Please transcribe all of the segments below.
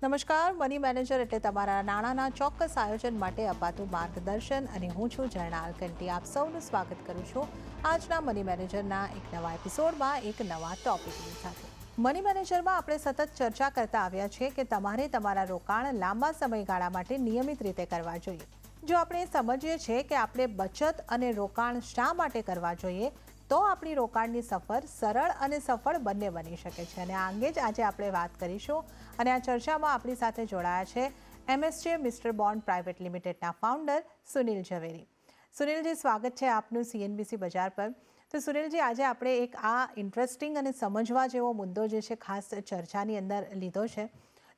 નમસ્કાર, money manager એટલે તમારા નાણાંના ચોક્કસ આયોજન માટે અપાતું માર્ગદર્શન અને હું છું જર્નાલ કંટી. આપ સૌનું સ્વાગત કરું છું આજના મની મેનેજરના એક નવા એપિસોડમાં એક નવા ટોપિકની સાથે. મની મેનેજરમાં આપણે સતત ચર્ચા કરતા આવ્યા છીએ કે તમારે તમારા રોકાણ લાંબા સમયગાળા માટે નિયમિત રીતે કરવા જોઈએ. જો આપણે સમજીએ છીએ કે આપણે બચત અને રોકાણ શા માટે કરવા જોઈએ તો આપણી રોકાણની સફર સરળ અને સફળ બંને બની શકે છે. અને આ અંગે જ આજે આપણે વાત કરીશું. અને આ ચર્ચામાં આપણી સાથે જોડાયા છે MSJ મિસ્ટર બોન્ડ પ્રાઇવેટ લિમિટેડના ફાઉન્ડર સુનિલ ઝવેરી. સુનિલજી, સ્વાગત છે આપનું CNBC બજાર પર. તો સુનિલજી, આજે આપણે એક આ ઇન્ટરેસ્ટિંગ અને સમજવા જેવો મુદ્દો જે છે ખાસ ચર્ચાની અંદર લીધો છે.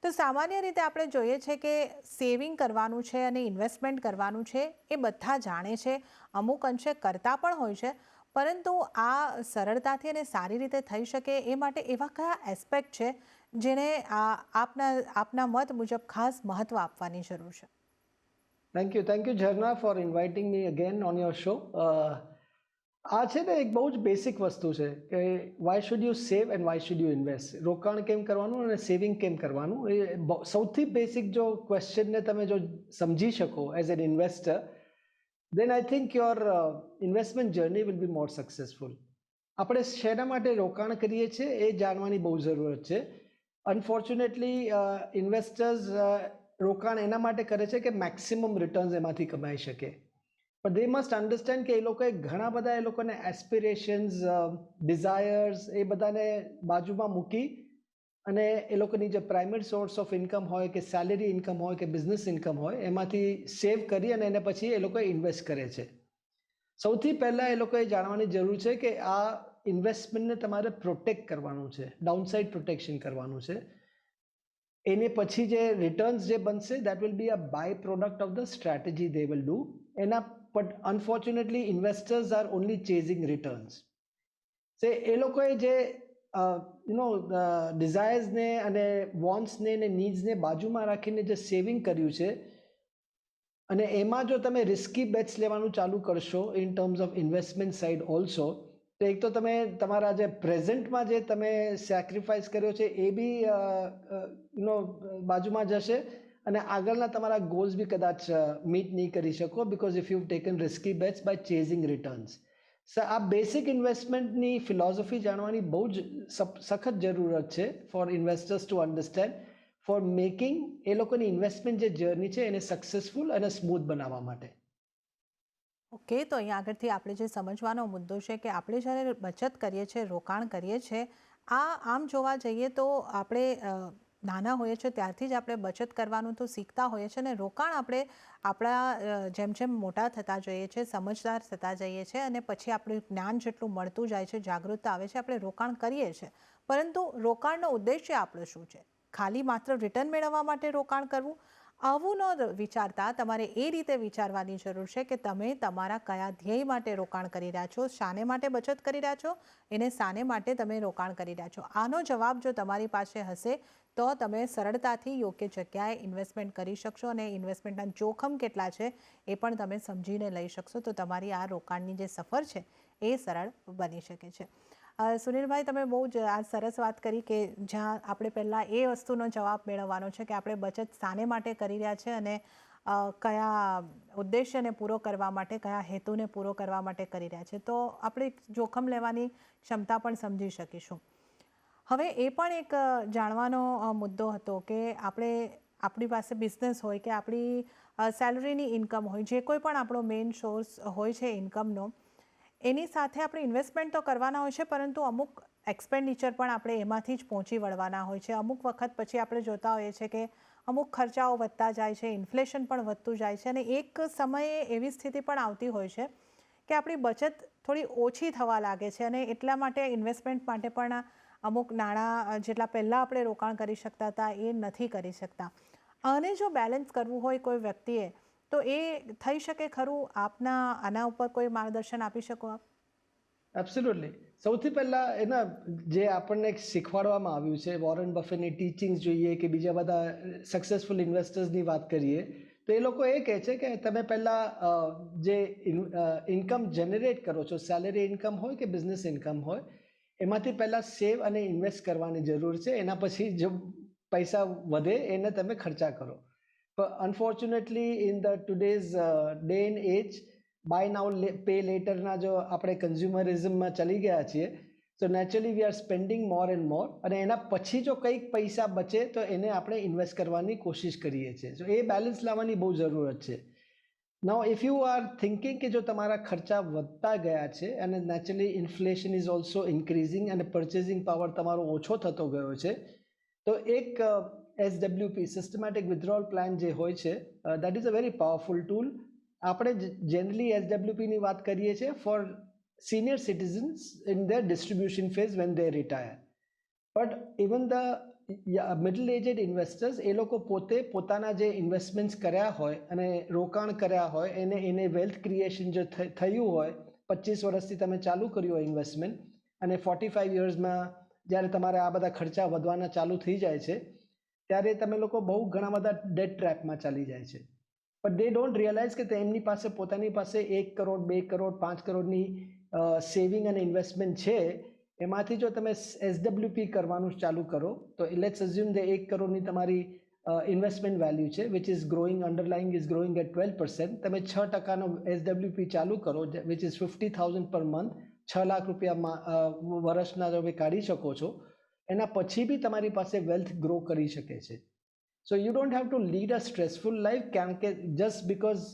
તો સામાન્ય રીતે આપણે જોઈએ છે કે સેવિંગ કરવાનું છે અને ઇન્વેસ્ટમેન્ટ કરવાનું છે એ બધા જાણે છે, અમુક અંશે કરતા પણ હોય છે, પરંતુ આ સરળતાથી અને સારી રીતે થઈ શકે એ માટે એવા કયા એસ્પેક્ટ છે જેને આપના મત મુજબ ખાસ મહત્વ આપવાની જરૂર છે? Thank you Zarna for inviting me again on your show. આ છે ને એક બહુ જ બેસિક વસ્તુ છે કે why should you save and why should you invest. રોકાણ કેમ કરવાનું અને સેવિંગ કેમ કરવાનું, એ સૌથી બેસિક જો ક્વેશ્ચનને તમે જો સમજી શકો as an investor, then I think your investment journey will be more successful. આપણે શેના માટે રોકાણ કરીએ છીએ એ જાણવાની બહુ જરૂરત છે. અનફોર્ચ્યુનેટલી ઇન્વેસ્ટર્સ રોકાણ એના માટે કરે છે કે મેક્સિમમ રિટર્ન્સ એમાંથી કમાઈ શકે. પણ દે મસ્ટ અન્ડરસ્ટેન્ડ કે એ લોકોએ ઘણા બધા એ લોકોને એસ્પિરેશન્સ, ડિઝાયર્સ એ બધાને બાજુમાં મૂકી અને એ લોકોની જે પ્રાઇમરી સોર્સ ઓફ ઇન્કમ હોય કે સેલેરી ઇન્કમ હોય કે બિઝનેસ ઇન્કમ હોય એમાંથી સેવ કરી અને એને પછી એ લોકો ઇન્વેસ્ટ કરે છે. સૌથી પહેલાં એ લોકોએ જાણવાની જરૂર છે કે આ ઇન્વેસ્ટમેન્ટને તમારે પ્રોટેક્ટ કરવાનું છે, ડાઉનસાઇડ પ્રોટેક્શન કરવાનું છે. એને પછી જે રિટર્ન્સ જે બનશે that will be a by product of the strategy they will do. એના but unfortunately investors are only chasing returns. એ લોકોએ જે ડિઝાયર્સને અને વોન્ટ્સને અને નીડ્સને બાજુમાં રાખીને જે સેવિંગ કર્યું છે અને એમાં જો તમે રિસ્કી બેટ્સ લેવાનું ચાલુ કરશો in terms of investment side also, તો એક તો તમે તમારા જે પ્રેઝન્ટમાં જે તમે સેક્રિફાઈસ કર્યો છે એ બી બાજુમાં જશે અને આગળના તમારા ગોલ્સ બી કદાચ મીટ નહીં કરી શકો because if you taken risky bets by chasing returns. આ બેસિક ઇન્વેસ્ટમેન્ટની ફિલોસોફી જાણવાની બહુ જ સખત જરૂરત છે for investors to understand, for making એ લોકોની ઇન્વેસ્ટમેન્ટ જે જર્ની છે એને સક્સેસફુલ અને સ્મૂથ બનાવવા માટે. ઓકે, તો અહીંયા આગળથી આપણે જે સમજવાનો મુદ્દો છે કે આપણે જ્યારે બચત કરીએ છીએ, રોકાણ કરીએ છીએ, આમ જોવા જઈએ તો આપણે નાના હોઈએ છીએ ત્યારથી જ આપણે બચત કરવાનું તો શીખતા હોઈએ છીએ અને રોકાણ આપણે આપણા જેમ જેમ મોટા થતા જઈએ છીએ, સમજદાર થતા જઈએ છીએ અને પછી આપણું જ્ઞાન જેટલું મળતું જાય છે, જાગૃતતા આવે છે, આપણે રોકાણ કરીએ છીએ. પરંતુ રોકાણનો ઉદ્દેશ્ય આપણો શું છે? ખાલી માત્ર રિટર્ન મેળવવા માટે રોકાણ કરવું? આવું ન વિચારતા તમારે એ રીતે વિચારવાની જરૂર છે કે તમે તમારા કયા ધ્યેય માટે રોકાણ કરી રહ્યા છો, શાને માટે બચત કરી રહ્યા છો, એને શાને માટે તમે રોકાણ કરી રહ્યા છો. આનો જવાબ જો તમારી પાસે હશે તો તમે સરળતાથી યોગ્ય જગ્યાએ ઇન્વેસ્ટમેન્ટ કરી શકશો અને ઇન્વેસ્ટમેન્ટના જોખમ કેટલા છે એ પણ તમે સમજીને લઈ શકશો. તો તમારી આ રોકાણની જે સફર છે એ સરળ બની શકે છે. સુનિલભાઈ, તમે બહુ જ આ સરસ વાત કરી કે જ્યાં આપણે પહેલાં એ વસ્તુનો જવાબ મેળવવાનો છે કે આપણે બચત શાને માટે કરી રહ્યા છે અને કયા ઉદ્દેશ્યને પૂરો કરવા માટે, કયા હેતુને પૂરો કરવા માટે કરી રહ્યા છે. તો આપણે જોખમ લેવાની ક્ષમતા પણ સમજી શકીશું. હવે એ પણ એક જાણવાનો મુદ્દો હતો કે આપણી પાસે બિઝનેસ હોય કે આપણી સેલરીની ઇન્કમ હોય, જે કોઈ પણ આપણો મેઇન સોર્સ હોય છે ઇન્કમનો, એની સાથે આપણે ઇન્વેસ્ટમેન્ટ તો કરવાના હોય છે પરંતુ અમુક એક્સપેન્ડિચર પણ આપણે એમાંથી જ પહોંચી વળવાના હોય છે. અમુક વખત પછી આપણે જોતા હોઈએ છીએ કે અમુક ખર્ચાઓ વધતા જાય છે, ઇન્ફ્લેશન પણ વધતું જાય છે અને એક સમયે એવી સ્થિતિ પણ આવતી હોય છે કે આપણી બચત થોડી ઓછી થવા લાગે છે અને એટલા માટે ઇન્વેસ્ટમેન્ટ માટે પણ અમુક નાણાં જેટલા પહેલાં આપણે રોકાણ કરી શકતા હતા એ નથી કરી શકતા. આને જો બેલેન્સ કરવું હોય કોઈ વ્યક્તિએ તો એ થઈ શકે ખરું? આના ઉપર કોઈ માર્ગદર્શન આપી શકો આપ? એબ્સોલ્યુટલી. સૌથી પહેલાં એના જે આપણને શીખવાડવામાં આવ્યું છે, વોરન બફેટની ટીચિંગ્સ જોઈએ કે બીજા બધા સક્સેસફુલ ઇન્વેસ્ટર્સની વાત કરીએ તો એ લોકો એ કહે છે કે તમે પહેલાં જે ઇન્કમ જનરેટ કરો છો, સેલેરી ઇન્કમ હોય કે બિઝનેસ ઇન્કમ હોય, એમાંથી પહેલાં સેવ અને ઇન્વેસ્ટ કરવાની જરૂર છે. એના પછી જો પૈસા વધે એને તમે ખર્ચા કરો. પણ unfortunately in the today's day and age buy now pay લેટરના જો આપણે કન્ઝ્યુમરિઝમમાં ચલી ગયા છીએ, તો naturally we are spending more and more, અને એના પછી જો કંઈક પૈસા બચે તો એને આપણે ઇન્વેસ્ટ કરવાની કોશિશ કરીએ છીએ. તો એ બેલેન્સ લાવવાની બહુ જરૂરત છે. નાઉ ઇફ યુ આર થિંકિંગ કે જો તમારા ખર્ચા વધતા ગયા છે અને naturally inflation is also increasing અને પર્ચેસિંગ પાવર તમારો ઓછો થતો ગયો છે, તો એક SWP સિસ્ટમેટિક વિથડ્રોઅલ પ્લાન જે હોય છે, that is a very powerful tool. આપણે જનરલી SWPની વાત કરીએ છીએ for senior citizens in their distribution phase when they retire. But even the middle aged investors, એ લોકો પોતે પોતાના જે ઇન્વેસ્ટમેન્ટ્સ કર્યા હોય અને રોકાણ કર્યા હોય એને વેલ્થ ક્રિએશન જો થયું હોય, 25 વર્ષથી તમે ચાલુ કર્યું હોય ઇન્વેસ્ટમેન્ટ, અને 45 યર્સમાં જ્યારે તમારે આ બધા ખર્ચા વધવાના ચાલુ થઈ જાય છે, ત્યારે તમે લોકો બહુ ઘણા બધા ડેટ ટ્રેપમાં ચાલી જાય છે. પણ દે ડોન્ટ રિયલાઇઝ કે તેમની પાસે પોતાની પાસે 1 કરોડ 2 કરોડ 5 કરોડની સેવિંગ અને ઇન્વેસ્ટમેન્ટ છે. એમાંથી જો તમે SWP કરવાનું ચાલુ કરો, તો લેટ્સ અઝ્યુમ ધ 1 કરોડની તમારી ઇન્વેસ્ટમેન્ટ વેલ્યુ છે, which is growing, underlying is growing at 12%. તમે 6%નો SWP ચાલુ કરો, which is 50,000 per month, 6 lakh રૂપિયા વર્ષના તમે કાઢી શકો છો. એના પછી બી તમારી પાસે વેલ્થ ગ્રો કરી શકે છે. So you don't have to lead a stressful life, કારણ કે જસ્ટ બિકોઝ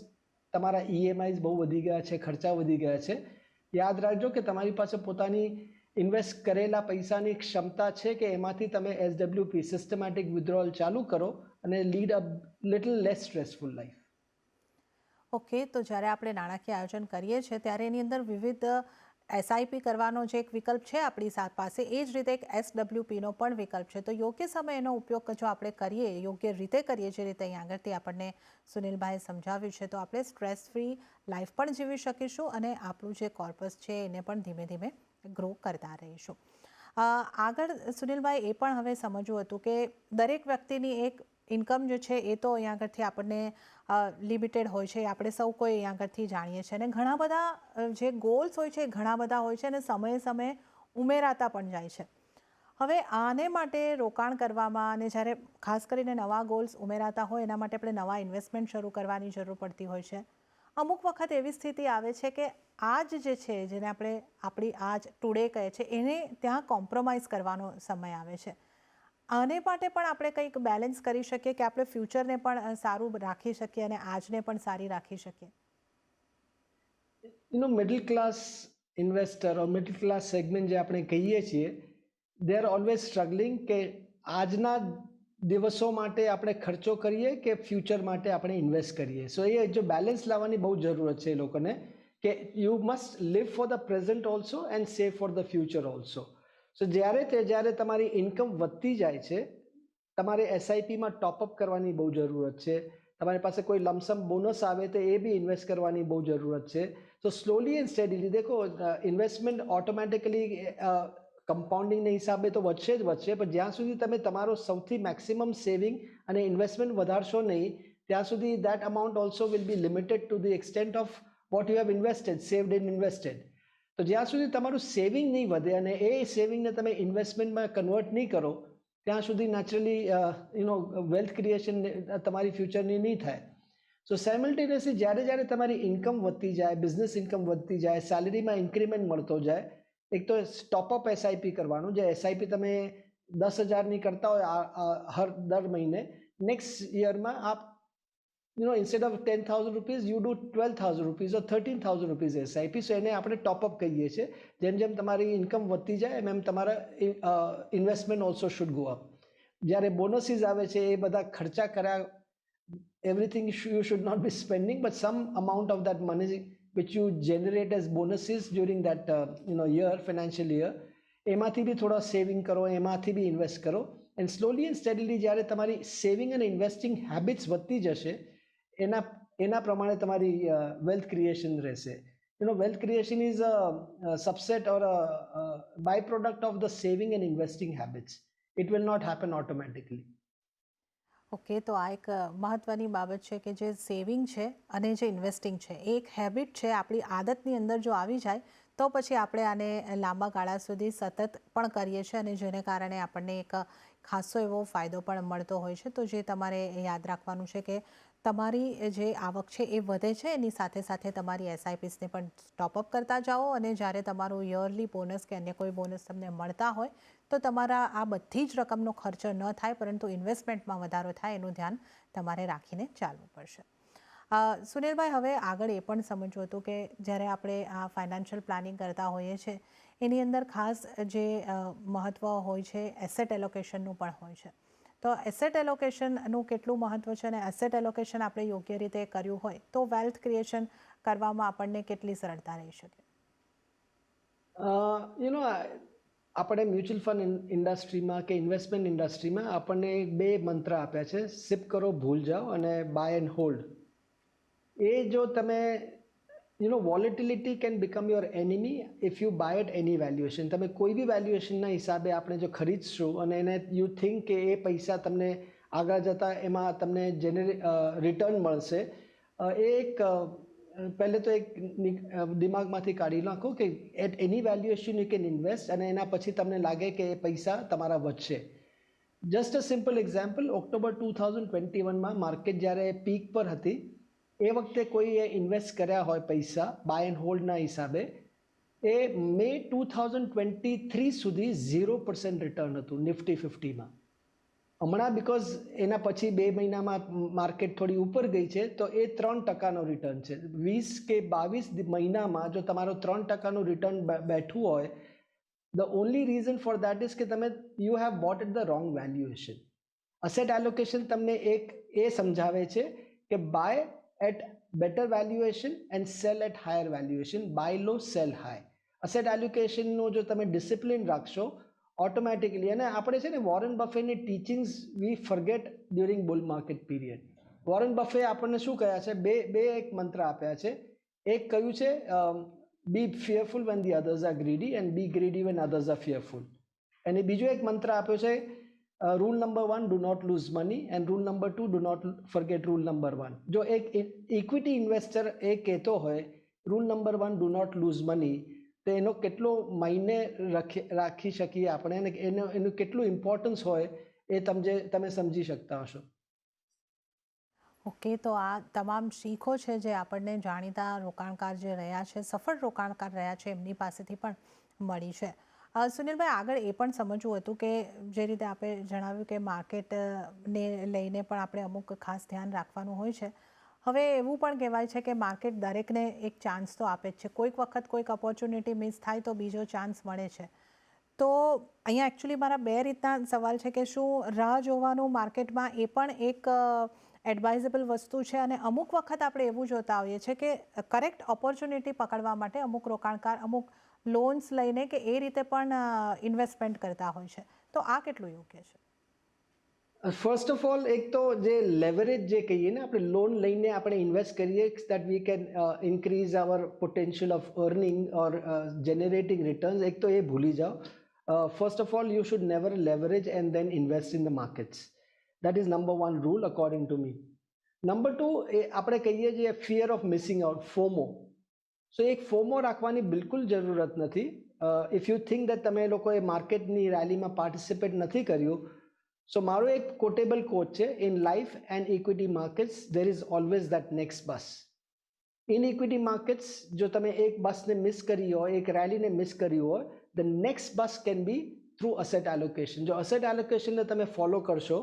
તમારા EMIs બહુ વધી ગયા છે, ખર્ચા વધી ગયા છે. યાદ રાખજો કે તમારી પાસે પોતાની ઇન્વેસ્ટ કરેલા પૈસાની ક્ષમતા છે કે એમાંથી તમે SWP સિસ્ટમેટિક વિથડ્રોઅલ ચાલુ કરો અને lead a little less stressful life. Okay, તો જ્યારે આપણે નાણાકીય આયોજન કરીએ છીએ ત્યારે એની અંદર વિવિધ SIP કરવાનો જે એક વિકલ્પ છે આપણી પાસે, એ જ રીતે એક SWPનો પણ વિકલ્પ છે. તો યોગ્ય સમય એનો ઉપયોગ જો આપણે કરીએ, યોગ્ય રીતે કરીએ, જે રીતે અહીં આગળથી આપણને સુનિલભાઈએ સમજાવ્યું છે, તો આપણે સ્ટ્રેસ ફ્રી લાઈફ પણ જીવી શકીશું અને આપણું જે કોર્પસ છે એને પણ ધીમે ધીમે ગ્રો કરતા રહીશું. આગળ સુનિલભાઈ એ પણ હવે સમજવું હતું કે દરેક વ્યક્તિની એક ઇન્કમ જે છે એ તો અહીંયા આગળથી આપણને લિમિટેડ હોય છે, આપણે સૌ કોઈ અહીંયા આગળથી જાણીએ છીએ, અને ઘણા બધા જે ગોલ્સ હોય છે એ ઘણા બધા હોય છે અને સમયે સમયે ઉમેરાતા પણ જાય છે. હવે આને માટે રોકાણ કરવામાં અને જ્યારે ખાસ કરીને નવા ગોલ્સ ઉમેરાતા હોય એના માટે આપણે નવા ઇન્વેસ્ટમેન્ટ શરૂ કરવાની જરૂર પડતી હોય છે. અમુક વખત એવી સ્થિતિ આવે છે કે આજ જે છે, જેને આપણે આપણી આજ ટુડે કહે છે, એને ત્યાં કોમ્પ્રોમાઇઝ કરવાનો સમય આવે છે. આને માટે પણ આપણે કંઈક બેલેન્સ કરી શકીએ કે આપણે ફ્યુચરને પણ સારું રાખી શકીએ અને આજને પણ સારી રાખી શકીએ. મિડલ ક્લાસ ઇન્વેસ્ટર ઓર મિડલ ક્લાસ સેગમેન્ટ જે આપણે કહીએ છીએ, દે આર ઓલવેઝ સ્ટ્રગલિંગ કે આજના દિવસો માટે આપણે ખર્ચો કરીએ કે ફ્યુચર માટે આપણે ઇન્વેસ્ટ કરીએ. સો એ જો બેલેન્સ લાવવાની બહુ જરૂરત છે એ લોકોને, કે you must live for the present also and save for the future also. સો જ્યારે તમારી ઇન્કમ વધતી જાય છે, તમારે SIPમાં ટોપઅપ કરવાની બહુ જરૂરત છે. તમારી પાસે કોઈ લમસમ બોનસ આવે તો એ બી ઇન્વેસ્ટ કરવાની બહુ જરૂરત છે. તો સ્લોલી એન્ડ સ્ટેડીલી દેખો, ઇન્વેસ્ટમેન્ટ ઓટોમેટિકલી કમ્પાઉન્ડિંગના હિસાબે તો વધશે જ વધશે, પણ જ્યાં સુધી તમે તમારો સૌથી મેક્સિમમ સેવિંગ અને ઇન્વેસ્ટમેન્ટ વધારશો નહીં, ત્યાં સુધી that amount also will be limited to the extent of what you have invested, saved and invested. તો જ્યાં સુધી તમારું સેવિંગ નહીં વધે અને એ સેવિંગને તમે ઇન્વેસ્ટમેન્ટમાં કન્વર્ટ નહીં કરો, ત્યાં સુધી નેચરલી વેલ્થ ક્રિએશન તમારી ફ્યુચરની નહીં થાય. સો સાયમલ્ટેનિયસલી જ્યારે તમારી ઇન્કમ વધતી જાય, બિઝનેસ ઇન્કમ વધતી જાય, સેલરીમાં ઇન્ક્રીમેન્ટ મળતો જાય, એક તો ટોપઅપ SIP કરવાનું. જે SIP તમે 10,000ની કરતા હોય દર મહિને, નેક્સ્ટ યરમાં આપ instead of 10,000 rupees, you do 12,000 rupees or 13,000 rupees SIP. સો એને આપણે ટોપઅપ કહીએ છીએ. જેમ જેમ તમારી ઇન્કમ વધતી જાય એમ તમારા investment also should go up. જ્યારે બોનસીસ આવે છે એ બધા ખર્ચા કર્યા, everything you should not be spending, but some amount of that money which you generate as bonuses during that year, financial year, એમાંથી બી થોડા સેવિંગ કરો, એમાંથી બી ઇન્વેસ્ટ કરો. એન્ડ સ્લોલી એન્ડ સ્ટેડીલી જ્યારે તમારી સેવિંગ અને ઇન્વેસ્ટિંગ હેબિટ્સ વધતી જશે, એના પ્રમાણે તમારી વેલ્થ ક્રિએશન રહેશે. Wealth creation is a subset or a by product of the saving and investing habits. It will not happen automatically. Okay, તો આ એક મહત્ત્વની બાબત છે કે જે સેવિંગ છે અને જે ઇન્વેસ્ટિંગ છે એ એક હેબિટ છે, આપણી આદતની અંદર જો આવી જાય તો પછી આપણે આને લાંબા ગાળા સુધી સતત પણ કરીએ છીએ અને જેને કારણે આપણને એક ખાસો એવો ફાયદો પણ મળતો હોય છે. તો જે તમારે યાદ રાખવાનું છે કે તમારી જે આવક છે એ વધે છે, એની સાથે સાથે તમારી એસઆઈપીસને પણ ટોપઅપ કરતા જાઓ, અને જ્યારે તમારું યરલી બોનસ કે અન્ય કોઈ બોનસ તમને મળતા હોય તો તમારા આ બધી જ રકમનો ખર્ચો ન થાય, પરંતુ ઇન્વેસ્ટમેન્ટમાં વધારો થાય એનું ધ્યાન તમારે રાખીને ચાલવું પડશે. સુનિલભાઈ, હવે આગળ એ પણ સમજવું હતું કે જ્યારે આપણે આ ફાઇનાન્શિયલ પ્લાનિંગ કરતા હોઈએ છીએ એની અંદર ખાસ જે મહત્ત્વ હોય છે એસેટ એલોકેશનનું પણ હોય છે. તો એસેટ એલોકેશનનું કેટલું મહત્ત્વ છે, અને એસેટ એલોકેશન આપણે યોગ્ય રીતે કર્યું હોય તો વેલ્થ ક્રિએશન કરવામાં આપણને કેટલી સરળતા રહી શકે? આપણે મ્યુચ્યુઅલ ફંડ ઇન્ડસ્ટ્રીમાં કે ઇન્વેસ્ટમેન્ટ ઇન્ડસ્ટ્રીમાં આપણને બે મંત્ર આપ્યા છે, સિપ કરો ભૂલ જાઓ અને બાય એન્ડ હોલ્ડ. એ જો તમે volatility can become your enemy if you buy at any valuation. તમે કોઈ બી વેલ્યુએશનના હિસાબે આપણે જો ખરીદશું અને એને યુ થિંક કે એ પૈસા તમને આગળ જતાં એમાં તમને રિટર્ન મળશે, એ એક પહેલે તો એક દિમાગમાંથી કાઢી નાખો કે at any valuation you can invest, અને એના પછી તમને લાગે કે એ પૈસા તમારા વધશે. Just a simple example, October 2021માં માર્કેટ જ્યારે પીક પર હતી, એ વખતે કોઈએ ઇન્વેસ્ટ કર્યા હોય પૈસા બાય એન્ડ હોલ્ડના હિસાબે, એ મે 2023 સુધી 0% રિટર્ન હતું નિફ્ટી 50માં. હમણાં બિકોઝ એના પછી 2 મહિનામાં માર્કેટ થોડી ઉપર ગઈ છે, તો એ 3%નો રિટર્ન છે. 20 કે 22 મહિનામાં જો તમારો 3%નું રિટર્ન બેઠું હોય, the only reason for that is કે તમે you have bought at the wrong valuation. Asset allocation તમને એક એ સમજાવે છે કે by at better valuation and sell at higher valuation, buy low, sell high. Asset એલોકેશનનો જો તમે ડિસિપ્લિન રાખશો ઓટોમેટિકલી, અને આપણે છે ને વોરેન બફેની teachings we forget during bull market period. Warren Buffett આપણને શું કહ્યા છે? બે એક મંત્ર આપ્યા છે. એક કહ્યું છે be fearful when the others are greedy and be greedy when others are fearful. અને બીજો એક મંત્ર આપ્યો છે, rule number 1, do not lose money, and rule number 2, do not forget rule number 1. જો એક ઇક્વિટી ઇન્વેસ્ટર એ કહેતો હોય rule number 1, do not lose money, તો એનો કેટલો માયને રાખી શકીએ આપણે, અને એનું કેટલું ઇમ્પોર્ટન્સ હોય એ તમે સમજી શકતા હશો. ઓકે, તો આ તમામ શીખો છે જે આપણને જાણીતા રોકાણકાર જે રહ્યા છે, સફળ રોકાણકાર રહ્યા છે, એમની પાસેથી પણ મળી છે. સુનિલભાઈ, આગળ એ પણ સમજવું હતું કે જે રીતે આપણે જણાવ્યું કે માર્કેટને લઈને પણ આપણે અમુક ખાસ ધ્યાન રાખવાનું હોય છે. હવે એવું પણ કહેવાય છે કે માર્કેટ દરેકને એક ચાન્સ તો આપે જ છે. કોઈક વખત કોઈક ઓપોર્ચ્યુનિટી મિસ થાય તો બીજો ચાન્સ મળે છે. તો અહીંયા એકચ્યુઅલી મારા બે રીતના સવાલ છે કે શું રાહ જોવાનું માર્કેટમાં એ પણ એક એડવાઇઝેબલ વસ્તુ છે, અને અમુક વખત આપણે એવું જોતા હોઈએ છીએ કે કરેક્ટ ઓપોર્ચ્યુનિટી પકડવા માટે અમુક રોકાણકાર અમુક લોન્સ લઈને કે એ રીતે પણ ઇન્વેસ્ટમેન્ટ કરતા હોય છે. તો આ કેટલું યોગ્ય છે? ફર્સ્ટ ઓફ ઓલ, એક તો જે લેવરેજ જે કહીએ ને, આપણે લોન લઈને આપણે ઇન્વેસ્ટ કરીએ that we can increase our potential of earning or generating returns, એક તો એ ભૂલી જાઓ. First of all, you should never leverage and then invest in the markets. That is number 1 rule according to me. Number 2, એ આપણે કહીએ છીએ fear of missing out, FOMO. So એક ફોમો રાખવાની બિલકુલ જરૂરત નથી. ઇફ યુ થિંક દેટ તમે લોકોએ માર્કેટની રેલીમાં પાર્ટિસિપેટ નથી કર્યું, સો મારો એક કોટેબલ કોટ છે, in life and equity markets there is always that next bus. In equity markets જો તમે એક બસને મિસ કરી હોય, એક રેલીને મિસ કરી હોય, the next bus can be through asset allocation. જો અસેટ એલોકેશનને તમે ફોલો કરશો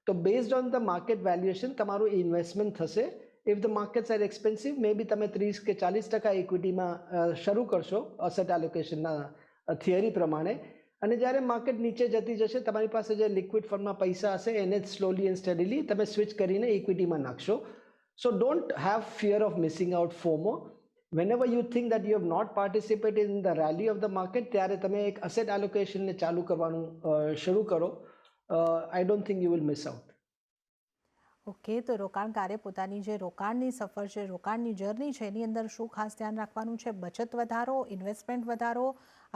તો based on the market valuation તમારું ઇન્વેસ્ટમેન્ટ થશે. If the markets are expensive, maybe તમે 30 કે 40% ઇક્વિટીમાં શરૂ કરશો અસેટ એલોકેશનના થિયરી પ્રમાણે, અને જ્યારે માર્કેટ નીચે જતી જશે, તમારી પાસે જે લિક્વિડ ફંડમાં પૈસા હશે એને જ સ્લોલી એન્ડ સ્ટડીલી તમે સ્વિચ કરીને ઇક્વિટીમાં નાખશો. સો don't have fear of missing out, FOMO. whenever you think that you have not participated in the rally of the market, ત્યારે તમે એક અસેટ એલોકેશનને ચાલુ કરવાનું શરૂ કરો. I don't think you will miss out. Okay, તો રોકાણકારે પોતાની જે રોકાણની સફર છે, રોકાણની જર્ની છે, એની અંદર શું ખાસ ધ્યાન રાખવાનું છે? બચત વધારો, ઇન્વેસ્ટમેન્ટ વધારો,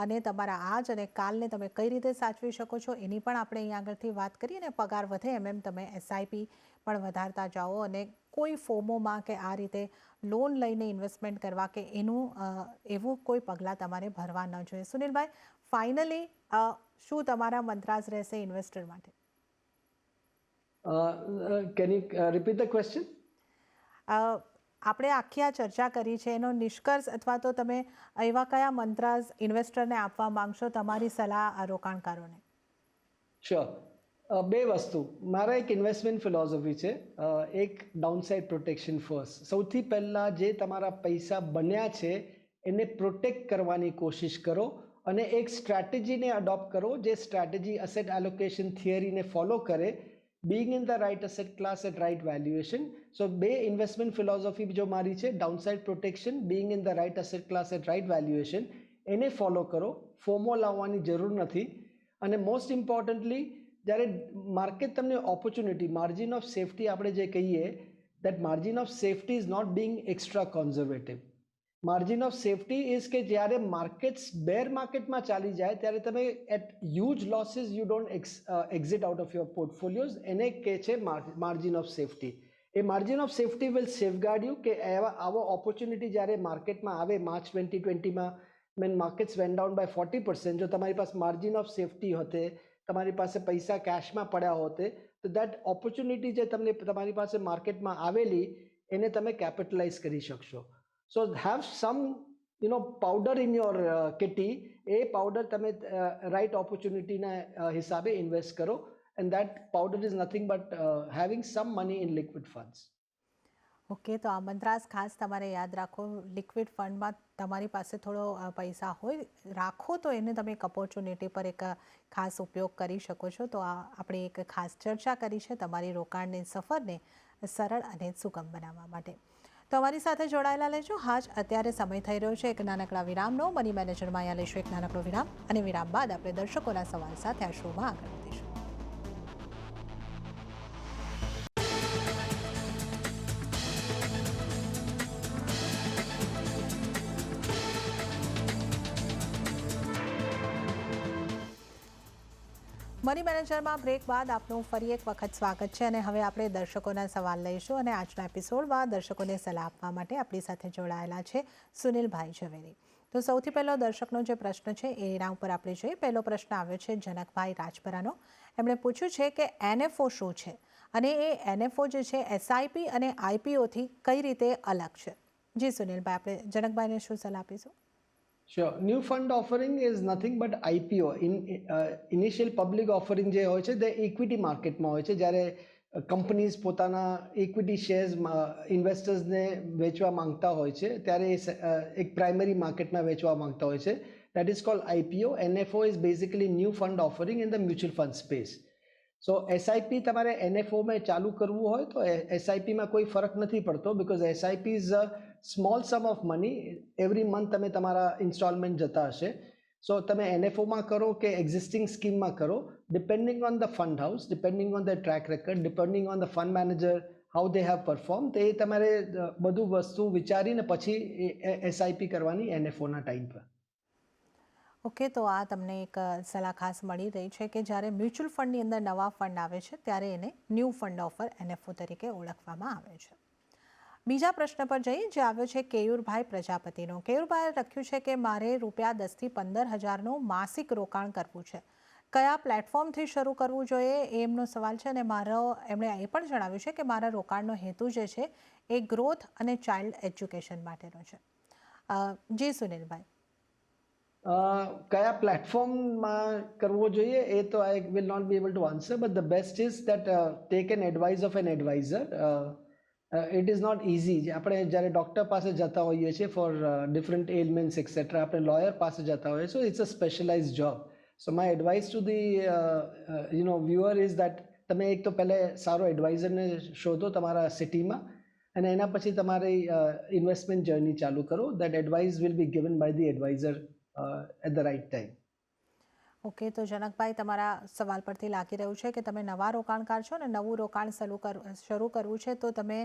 અને તમારા આજ અને કાલને તમે કઈ રીતે સાચવી શકો છો એની પણ આપણે અહીં આગળથી વાત કરીએ. ને પગાર વધે એમ તમે એસઆઈપી પણ વધારતા જાઓ, અને કોઈ ફોમોમાં કે આ રીતે લોન લઈને ઇન્વેસ્ટમેન્ટ કરવા કે એનું એવું કોઈ પગલાં તમારે ભરવા ન જોઈએ. સુનિલભાઈ, ફાઇનલી શું તમારા મંત્રાસ રહેશે ઇન્વેસ્ટર માટે? Can you repeat the question? આપણે આખી આ ચર્ચા કરી છે એનો નિષ્કર્ષ અથવા તો તમે એવા કયા મંત્રાસ ઇન્વેસ્ટરને આપવા માંગશો, તમારી સલાહ આ રોકાણકારોને? શ્યોર. બે વસ્તુ મારા એક ઇન્વેસ્ટમેન્ટ ફિલોસોફી છે. એક ડાઉનસાઇડ પ્રોટેક્શન ફર્સ્ટ. સૌથી પહેલાં જે તમારા પૈસા બન્યા છે એને પ્રોટેક્ટ કરવાની કોશિશ કરો અને એક સ્ટ્રેટેજીને અડોપ્ટ કરો જે સ્ટ્રેટેજી અસેટ એલોકેશન થિયરીને ફોલો કરે, being in the right asset class at right valuation. So બે ઇન્વેસ્ટમેન્ટ ફિલોસોફી જો મારી છે, downside protection, being in the right asset class at right valuation, એને ફોલો કરો. ફોમો લાવવાની જરૂર નથી. અને મોસ્ટ ઇમ્પોર્ટન્ટલી જ્યારે માર્કેટ તમને ઓપોર્ચ્યુનિટી, માર્જિન ઓફ સેફટી આપણે જે કહીએ, that margin of safety is not being extra conservative. Margin of safety is કે જ્યારે માર્કેટ્સ બેર માર્કેટમાં ચાલી જાય ત્યારે તમે at huge losses you don't exit out of your portfolios, એને કહે છે માર્જિન ઓફ સેફટી. એ margin of safety will safeguard you કે આવો ઓપોર્ચ્યુનિટી જ્યારે માર્કેટમાં આવે. માર્ચ 2020માં when markets went down by 40%, જો તમારી પાસે માર્જિન ઓફ સેફટી હોતે, તમારી પાસે પૈસા કેશમાં પડ્યા હોતે, તો દેટ ઓપોર્ચ્યુનિટી જે તમને તમારી પાસે માર્કેટમાં આવેલી એને તમે કેપિટલાઇઝ કરી શકશો. સો have sum powder in your kitty. A powder તમે રાઇટ ઓપોર્ચ્યુનિટીના હિસાબે ઇન્વેસ્ટ કરો, and that powder is nothing but having some money in liquid funds. Okay, તો આ મંત્રાસ ખાસ તમારે યાદ રાખો. લિક્વિડ ફંડમાં તમારી પાસે થોડો પૈસા હોય, રાખો તો એને તમે એક ઓપોર્ચ્યુનિટી પર એક ખાસ ઉપયોગ કરી શકો છો. તો આ આપણે એક ખાસ ચર્ચા કરી છે તમારી રોકાણની સફરને સરળ અને સુગમ બનાવવા માટે. તો અમારી સાથે જોડાયેલા લેજો. હા જ અત્યારે સમય થઈ રહ્યો છે એક નાનકડા વિરામનો. મની મેનેજરમાં અહીંયા લઈશું એક નાનકડો વિરામ, અને વિરામ બાદ આપણે દર્શકોના સવાલ સાથે આ શોમાં આગળ વધીશું. મની મેનેજરમાં બ્રેક બાદ આપનું ફરી એક વખત સ્વાગત છે, અને હવે આપણે દર્શકોના સવાલ લઈશું. અને આજના એપિસોડમાં દર્શકોને સલાહ આપવા માટે આપણી સાથે જોડાયેલા છે સુનિલભાઈ ઝવેરી. તો સૌથી પહેલો દર્શકનો જે પ્રશ્ન છે એના ઉપર આપણે જોઈએ. પહેલો પ્રશ્ન આવ્યો છે જનકભાઈ રાજપરાનો. એમણે પૂછ્યું છે કે NFO શું છે, અને એ NFO જે છે SIP અને IPOથી કઈ રીતે અલગ છે? જી સુનિલભાઈ, આપણે જનકભાઈને શું સલાહ આપીશું? Sure. New fund offering is nothing but IPO. Initial public offering જે હોય છે તે ઇક્વિટી માર્કેટમાં હોય છે, જ્યારે કંપનીઝ પોતાના ઇક્વિટી શેર્સ ઇન્વેસ્ટર્સને વેચવા માંગતા હોય છે ત્યારે એક પ્રાઇમરી માર્કેટમાં વેચવા માંગતા હોય છે. That is called IPO. NFO is basically new fund offering in the mutual fund space. So SIP તમારે NFOમાં ચાલુ કરવું હોય તો SIPમાં કોઈ ફરક નથી પડતો, because SIP is a small sum of money. Every month તમે તમારા ઇન્સ્ટોલમેન્ટ જતા હશે. સો તમે NFOમાં કરો કે એક્ઝિસ્ટિંગ સ્કીમમાં કરો, depending on the fund house, depending on the track record, depending on the fund manager, how they have perform, તો એ તમારે બધું વસ્તુ વિચારીને પછી SIP કરવાની NFOના ટાઈમ પર. ઓકે, તો આ તમને એક સલાહ ખાસ મળી રહી છે કે જ્યારે મ્યુચ્યુઅલ ફંડની અંદર નવા ફંડ આવે છે ત્યારે એને ન્યૂ ફંડ ઓફર NFO તરીકે ઓળખવામાં આવે છે. બીજા પ્રશ્ન પર જઈએ, જે આવ્યો છે કેયુરભાઈ પ્રજાપતિનો. કેયુરભાઈએ લખ્યું છે કે મારે ₹10,000 થી 15,000નું માસિક રોકાણ કરવું છે, કયા પ્લેટફોર્મથી શરૂ કરવું જોઈએ એ એમનો સવાલ છે. અને એમણે એ પણ જણાવ્યું છે કે મારા રોકાણનો હેતુ જે છે એ ગ્રોથ અને ચાઇલ્ડ એજ્યુકેશન માટેનો છે. જી સુનિલભાઈ. કયા પ્લેટફોર્મમાં કરવો જોઈએ એ તો I will not be able to answer, but the best is that take an advice of an adviser. It is not easy. આપણે જ્યારે ડૉક્ટર પાસે જતા હોઈએ છીએ ફોર ડિફરન્ટ એલમેન્ટ્સ એક્સેટ્રા, આપણે લોયર પાસે જતા હોઈએ છીએ, it's a specialise job. So my advice to the viewer is that તમે એક તો પહેલે સારો એડવાઇઝરને શોધો તમારા સિટીમાં, અને એના પછી તમારી ઇન્વેસ્ટમેન્ટ જર્ની ચાલુ કરો. That advice will be given by the adviser at the right time. Okay, તો જનકભાઈ, તમારા સવાલ પરથી લાગી રહ્યું છે કે તમે નવા રોકાણકાર છો ને નવું રોકાણ શરૂ કરવું છે, તો તમે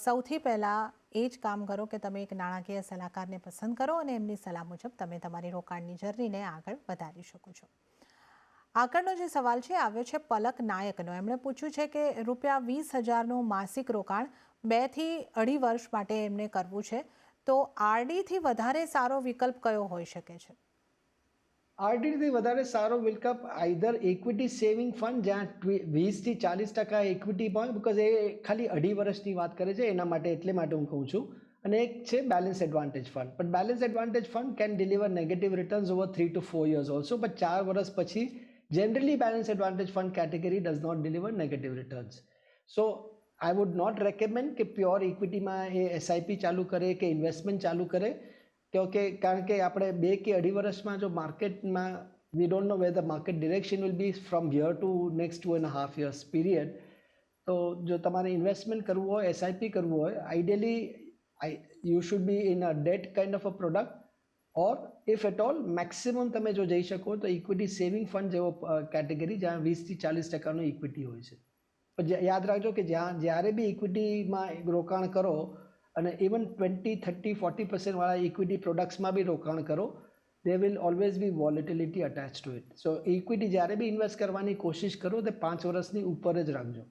સૌથી પહેલાં એ જ કામ કરો કે તમે એક નાણાકીય સલાહકારને પસંદ કરો અને એમની સલાહ મુજબ તમે તમારી રોકાણની જર્નીને આગળ વધારી શકો છો. આગળનો જે સવાલ છે આવ્યો છે પલક નાયકનો. એમણે પૂછ્યું છે કે ₹20,000નું માસિક રોકાણ 2 થી 2.5 વર્ષ માટે એમને કરવું છે, તો RDથી વધારે સારો વિકલ્પ કયો હોઈ શકે છે? આરડીથી વધારે સારો વિકલ્પ આઈધર ઇક્વિટી સેવિંગ ફંડ જ્યાં 20 થી 40% ઇક્વિટી પણ, બિકોઝ એ ખાલી 2.5 વર્ષની વાત કરે છે એના માટે, એટલે માટે હું કહું છું. અને એક છે બેલેન્સ એડવાન્ટેજ ફંડ, પણ balance advantage fund can deliver negative returns over 3 to 4 years also, પણ 4 વર્ષ પછી generally balance advantage fund category does not deliver negative returns. So I would not recommend કે પ્યોર ઇક્વિટીમાં એ એસઆઈપી ચાલુ કરે કે investment ચાલુ કરે, કારણ કે આપણે 2 કે 2.5 વર્ષમાં જો માર્કેટમાં we don't know where the market direction will be from here to next 2.5 years period. તો જો તમારે ઇન્વેસ્ટમેન્ટ કરવું હોય, એસઆઈપી કરવું હોય, ideally you should be in a debt kind of a product, or if at all maximum તમે જો જઈ શકો તો ઇક્વિટી સેવિંગ ફંડ જેવો કેટેગરી જ્યાં 20 થી 40% ઇક્વિટી હોય છે. પણ યાદ રાખજો કે જ્યારે બી ઇક્વિટીમાં રોકાણ કરો, અને ઇવન 20, 30, 40% વાળા ઇક્વિટી પ્રોડક્ટ્સમાં બી રોકાણ કરો, there will always be volatility attached to it. So equity જ્યારે બી ઇન્વેસ્ટ કરવાની કોશિશ કરો તે 5 વર્ષની ઉપર જ રાખજો.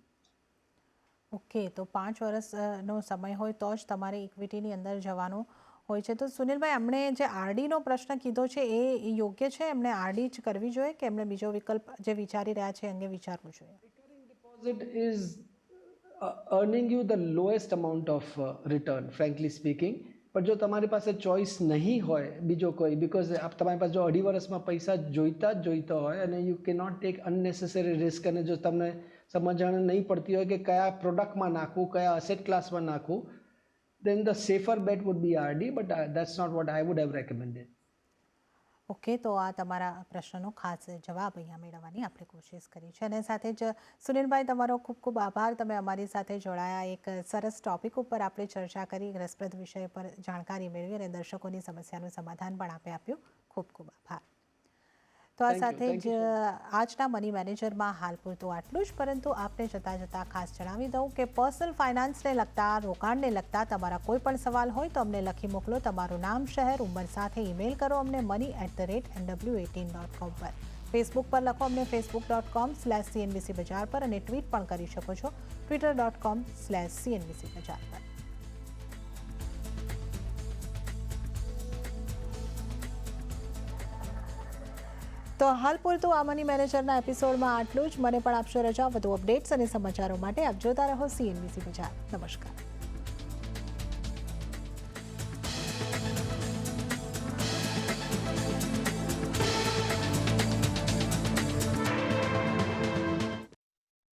ઓકે, તો 5 વર્ષનો સમય હોય તો જ તમારે ઇક્વિટીની અંદર જવાનું હોય છે. તો સુનિલભાઈ, એમણે જે આરડીનો પ્રશ્ન કીધો છે એ યોગ્ય છે? એમણે આરડી જ કરવી જોઈએ કે એમણે બીજો વિકલ્પ જે વિચારી રહ્યા છે અંગે વિચારવું જોઈએ? Recurring deposit is earning you the lowest amount of return, frankly speaking. પણ જો તમારી પાસે ચોઇસ નહીં હોય બીજો કોઈ, બિકોઝ તમારી પાસે જો 2.5 વર્ષમાં પૈસા જોઈતા હોય અને યુ કે નોટ ટેક અનનેસેસરી રિસ્ક, અને જો તમને સમજણ નહીં પડતી હોય કે કયા પ્રોડક્ટમાં નાખવું, કયા અસેટ ક્લાસમાં નાખવું, then the safer bet would be RD, but that's not what I would have recommended. Okay, તો આ તમારા પ્રશ્નનો ખાસ જવાબ અહીંયા મેળવવાની આપણે કોશિશ કરી છે. અને સાથે જ સુનિલભાઈ, તમારો ખૂબ ખૂબ આભાર. તમે અમારી સાથે જોડાયા, એક સરસ ટોપિક ઉપર આપણે ચર્ચા કરી, રસપ્રદ વિષય પર જાણકારી મેળવી અને દર્શકોની સમસ્યાનું સમાધાન પણ આપ્યું. ખૂબ ખૂબ આભાર. તો આ સાથે જ આજના મની મેનેજરમાં હાલ પૂરતું આટલું જ, પરંતુ આપને જતાં ખાસ જણાવી દઉં કે પર્સનલ ફાઇનાન્સને લગતા, રોકાણને લગતા તમારા કોઈ પણ સવાલ હોય તો અમને લખી મોકલો. તમારું નામ, શહેર, ઉંમર સાથે ઈમેલ કરો અમને money@nw18.com પર. ફેસબુક પર લખો અમને facebook.com/cnbc બજાર પર, અને ટ્વીટ પણ કરી શકો છો twitter.com/cnbc બજાર પર. તો હાલ પૂરતું આ મની મેનેજરના એપિસોડમાં આટલું જ. મને પણ આપશો રજા. વધુ અપડેટ્સ અને સમાચારો માટે આપ જોતા રહો CNBC બજાર. નમસ્કાર.